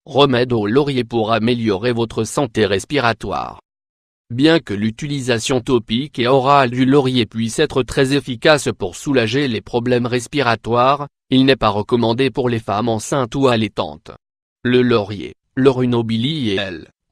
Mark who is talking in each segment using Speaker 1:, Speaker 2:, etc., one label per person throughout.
Speaker 1: remède au laurier pour améliorer votre santé respiratoire. Bien que l'utilisation topique et orale du laurier puisse être très efficace pour soulager les problèmes respiratoires, il n'est pas recommandé pour les femmes enceintes ou allaitantes. Le laurier, Laurus nobili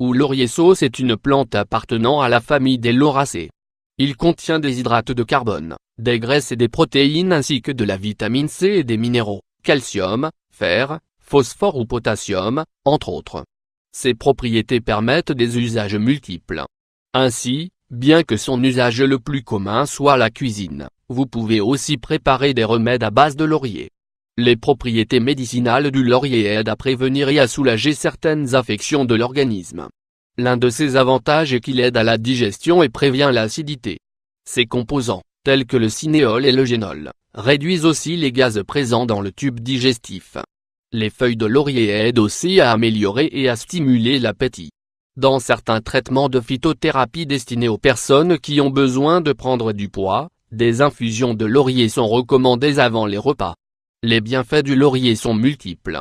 Speaker 1: ou laurier sauce est une plante appartenant à la famille des lauracées. Il contient des hydrates de carbone, des graisses et des protéines ainsi que de la vitamine C et des minéraux, calcium, fer, phosphore ou potassium, entre autres. Ces propriétés permettent des usages multiples. Ainsi, bien que son usage le plus commun soit la cuisine, vous pouvez aussi préparer des remèdes à base de laurier. Les propriétés médicinales du laurier aident à prévenir et à soulager certaines affections de l'organisme. L'un de ses avantages est qu'il aide à la digestion et prévient l'acidité. Ses composants, tels que le cinéol et le génol, réduisent aussi les gaz présents dans le tube digestif. Les feuilles de laurier aident aussi à améliorer et à stimuler l'appétit. Dans certains traitements de phytothérapie destinés aux personnes qui ont besoin de prendre du poids, des infusions de laurier sont recommandées avant les repas. Les bienfaits du laurier sont multiples.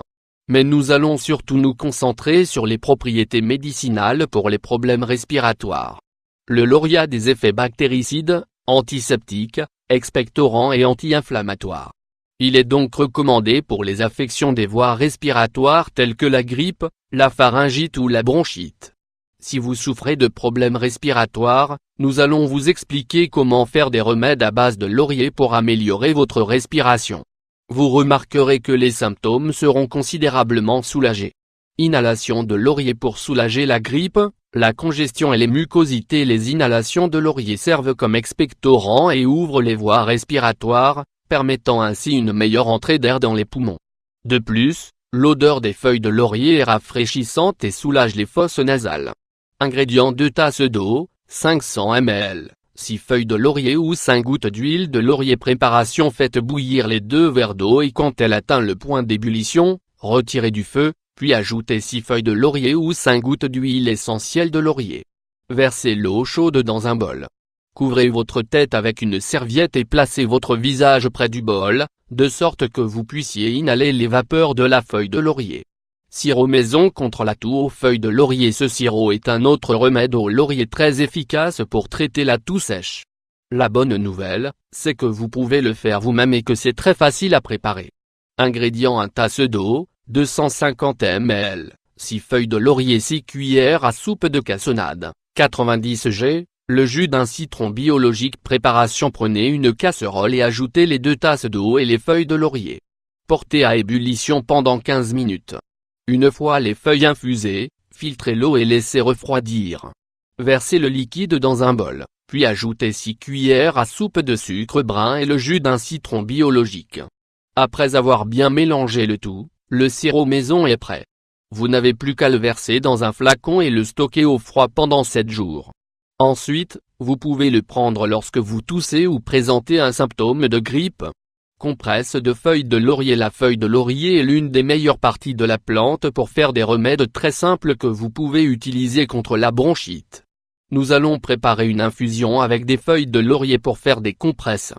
Speaker 1: Mais nous allons surtout nous concentrer sur les propriétés médicinales pour les problèmes respiratoires. Le laurier a des effets bactéricides, antiseptiques, expectorants et anti-inflammatoires. Il est donc recommandé pour les affections des voies respiratoires telles que la grippe, la pharyngite ou la bronchite. Si vous souffrez de problèmes respiratoires, nous allons vous expliquer comment faire des remèdes à base de laurier pour améliorer votre respiration. Vous remarquerez que les symptômes seront considérablement soulagés. Inhalation de laurier pour soulager la grippe, la congestion et les mucosités. Les inhalations de laurier servent comme expectorants et ouvrent les voies respiratoires, permettant ainsi une meilleure entrée d'air dans les poumons. De plus, l'odeur des feuilles de laurier est rafraîchissante et soulage les fosses nasales. Ingrédients: 2 tasses d'eau, 500 ml, 6 feuilles de laurier ou 5 gouttes d'huile de laurier. Préparation: faites bouillir les 2 verres d'eau et quand elle atteint le point d'ébullition, retirez du feu, puis ajoutez 6 feuilles de laurier ou 5 gouttes d'huile essentielle de laurier. Versez l'eau chaude dans un bol. Couvrez votre tête avec une serviette et placez votre visage près du bol, de sorte que vous puissiez inhaler les vapeurs de la feuille de laurier. Sirop maison contre la toux aux feuilles de laurier. Ce sirop est un autre remède au laurier très efficace pour traiter la toux sèche. La bonne nouvelle, c'est que vous pouvez le faire vous-même et que c'est très facile à préparer. Ingrédients: 1 tasse d'eau, 250 ml, 6 feuilles de laurier, 6 cuillères à soupe de cassonade, 90 g, le jus d'un citron biologique. Préparation: prenez une casserole et ajoutez les 2 tasses d'eau et les feuilles de laurier. Portez à ébullition pendant 15 minutes. Une fois les feuilles infusées, filtrez l'eau et laissez refroidir. Versez le liquide dans un bol, puis ajoutez 6 cuillères à soupe de sucre brun et le jus d'un citron biologique. Après avoir bien mélangé le tout, le sirop maison est prêt. Vous n'avez plus qu'à le verser dans un flacon et le stocker au froid pendant 7 jours. Ensuite, vous pouvez le prendre lorsque vous toussez ou présentez un symptôme de grippe. Compresse de feuilles de laurier. La feuille de laurier est l'une des meilleures parties de la plante pour faire des remèdes très simples que vous pouvez utiliser contre la bronchite. Nous allons préparer une infusion avec des feuilles de laurier pour faire des compresses.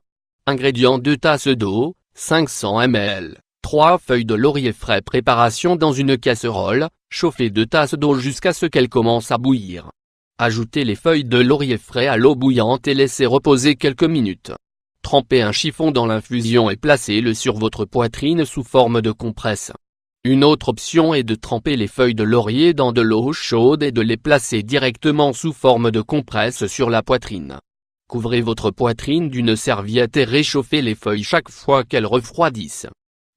Speaker 1: Ingrédients: 2 tasses d'eau, 500 ml, 3 feuilles de laurier frais. Préparation: dans une casserole, chauffez 2 tasses d'eau jusqu'à ce qu'elle commence à bouillir. Ajoutez les feuilles de laurier frais à l'eau bouillante et laissez reposer quelques minutes. Trempez un chiffon dans l'infusion et placez-le sur votre poitrine sous forme de compresse. Une autre option est de tremper les feuilles de laurier dans de l'eau chaude et de les placer directement sous forme de compresse sur la poitrine. Couvrez votre poitrine d'une serviette et réchauffez les feuilles chaque fois qu'elles refroidissent.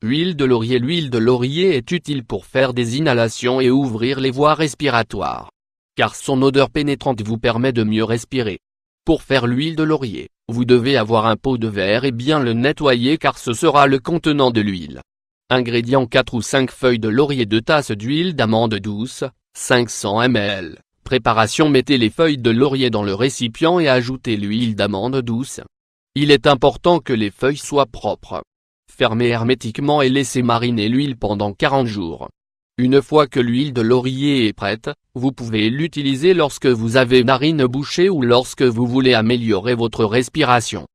Speaker 1: Huile de laurier. L'huile de laurier est utile pour faire des inhalations et ouvrir les voies respiratoires, car son odeur pénétrante vous permet de mieux respirer. Pour faire l'huile de laurier, vous devez avoir un pot de verre et bien le nettoyer car ce sera le contenant de l'huile. Ingrédients: 4 ou 5 feuilles de laurier, 2 tasses d'huile d'amande douce, 500 ml. Préparation: mettez les feuilles de laurier dans le récipient et ajoutez l'huile d'amande douce. Il est important que les feuilles soient propres. Fermez hermétiquement et laissez mariner l'huile pendant 40 jours. Une fois que l'huile de laurier est prête, vous pouvez l'utiliser lorsque vous avez narines bouchées ou lorsque vous voulez améliorer votre respiration.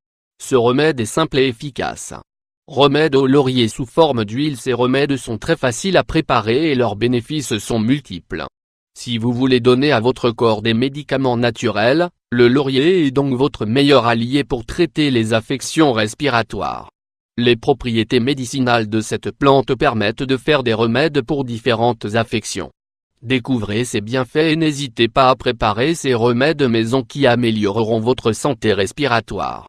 Speaker 1: Ce remède est simple et efficace. Remèdes au laurier sous forme d'huile. Ces remèdes sont très faciles à préparer et leurs bénéfices sont multiples. Si vous voulez donner à votre corps des médicaments naturels, le laurier est donc votre meilleur allié pour traiter les affections respiratoires. Les propriétés médicinales de cette plante permettent de faire des remèdes pour différentes affections. Découvrez ses bienfaits et n'hésitez pas à préparer ces remèdes maison qui amélioreront votre santé respiratoire.